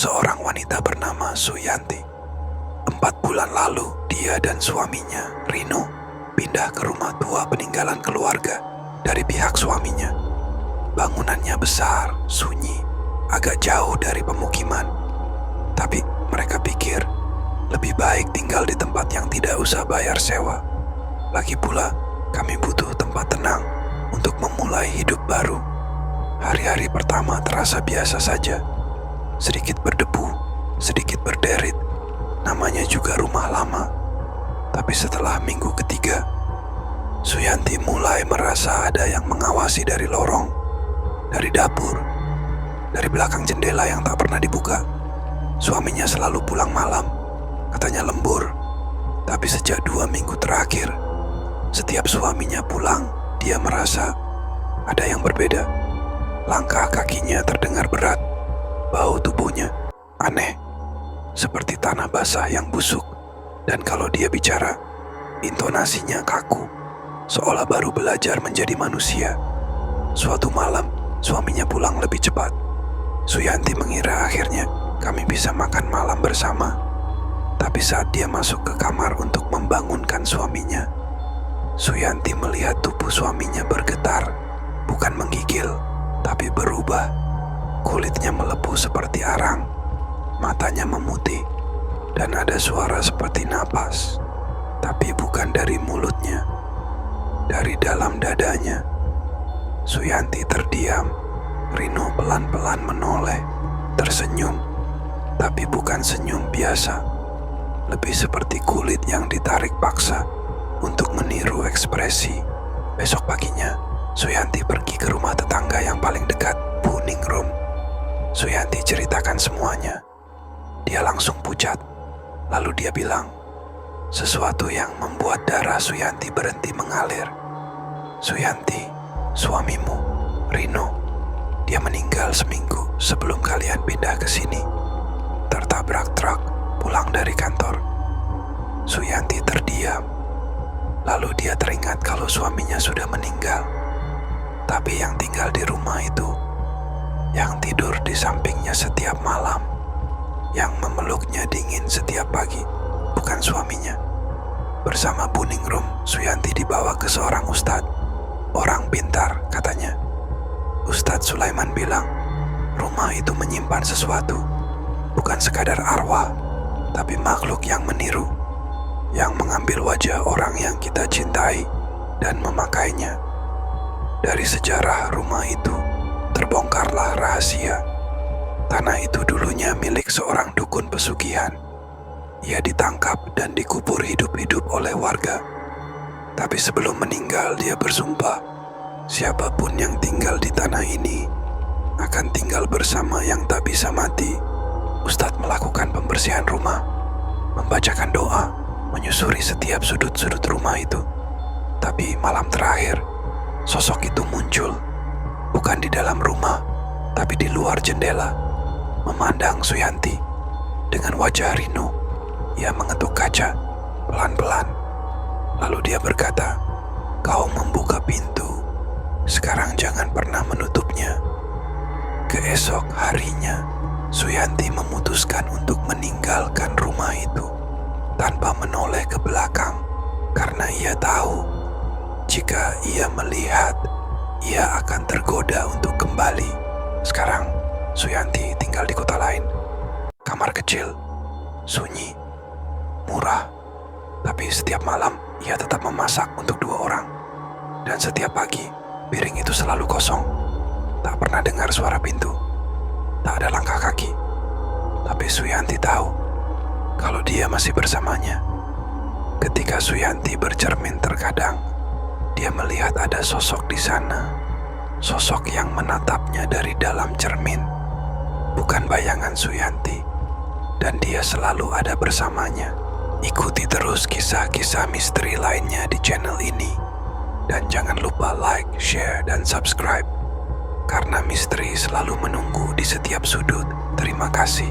seorang wanita bernama Suyanti. 4 bulan lalu, dia dan suaminya, Rino, pindah ke rumah tua peninggalan keluarga dari pihak suaminya. Bangunannya besar, sunyi, agak jauh dari pemukiman. Tapi mereka pikir lebih baik tinggal di tempat yang tidak usah bayar sewa. Lagi pula, kami butuh tempat tenang untuk memulai hidup baru. Hari-hari pertama terasa biasa saja. Sedikit berdebu, sedikit berderit. Namanya juga rumah lama. Tapi setelah minggu ketiga, Suyanti mulai merasa ada yang mengawasi dari lorong, dari dapur, dari belakang jendela yang tak pernah dibuka. Suaminya selalu pulang malam, katanya lembur. Tapi sejak 2 minggu terakhir, setiap suaminya pulang, dia merasa ada yang berbeda. Langkah kakinya terdengar berat, bau tubuhnya aneh, seperti tanah basah yang busuk. Dan kalau dia bicara, intonasinya kaku, seolah baru belajar menjadi manusia. Suatu malam, suaminya pulang lebih cepat. Suyanti mengira akhirnya kami bisa makan malam bersama. Tapi saat dia masuk ke kamar untuk membangunkan suaminya, Suyanti melihat tubuh suaminya bergetar, bukan menggigil, tapi berubah. Kulitnya melepuh seperti arang, matanya memutih, dan ada suara seperti napas, tapi bukan dari mulutnya, dari dalam dadanya. Suyanti terdiam. Rino pelan-pelan menoleh, tersenyum, tapi bukan senyum biasa. Lebih seperti kulit yang ditarik paksa untuk meniru ekspresi. Besok paginya, Suyanti pergi ke rumah tetangga yang paling dekat, Bu Ningrum. Suyanti ceritakan semuanya. Dia langsung pucat. Lalu dia bilang sesuatu yang membuat darah Suyanti berhenti mengalir. Suyanti, suamimu, Rino, dia meninggal seminggu sebelum kalian pindah ke sini. Tertabrak truk pulang dari kantor. Suyanti terdiam. Lalu dia teringat kalau suaminya sudah meninggal. Tapi yang tinggal di rumah itu, yang tidur di sampingnya setiap malam, yang memeluknya dingin setiap pagi, bukan suaminya. Bersama Bu Ningrum, Suyanti dibawa ke seorang ustadz. Orang pintar, katanya. Ustadz Sulaiman bilang, rumah itu menyimpan sesuatu. Bukan sekadar arwah, tapi makhluk yang meniru, yang mengambil wajah orang yang kita cintai dan memakainya. Dari sejarah rumah itu, terbongkarlah rahasia. Tanah itu dulunya milik seorang dukun pesugihan. Ia ditangkap dan dikubur hidup-hidup oleh warga. Tapi sebelum meninggal dia bersumpah, siapapun yang tinggal di tanah ini akan tinggal bersama yang tak bisa mati. Ustadz melakukan pembersihan rumah, membacakan doa, menyusuri setiap sudut-sudut rumah itu. Tapi malam terakhir, sosok itu muncul, bukan di dalam rumah, tapi di luar jendela, memandang Suyanti. Dengan wajah Rino, ia mengetuk kaca, pelan-pelan. Lalu dia berkata, "Kau membuka pintu, sekarang jangan pernah menutupnya." Keesok harinya, Suyanti memutuskan untuk meninggalkan rumah itu tanpa menoleh ke belakang, karena ia tahu jika ia melihat, ia akan tergoda untuk kembali. Sekarang, Suyanti tinggal di kota lain. Kamar kecil, sunyi, murah. Tapi setiap malam, ia tetap memasak untuk 2 orang. Dan setiap pagi, piring itu selalu kosong. Tak pernah dengar suara pintu. Tak ada langkah kaki. Tapi Suyanti tahu kalau dia masih bersamanya. Ketika Suyanti bercermin terkadang, dia melihat ada sosok di sana. Sosok yang menatapnya dari dalam cermin. Bukan bayangan Suyanti. Dan dia selalu ada bersamanya. Ikuti terus kisah-kisah misteri lainnya di channel ini. Dan jangan lupa like, share, dan subscribe. Karena misteri selalu menunggu di setiap sudut. Terima kasih.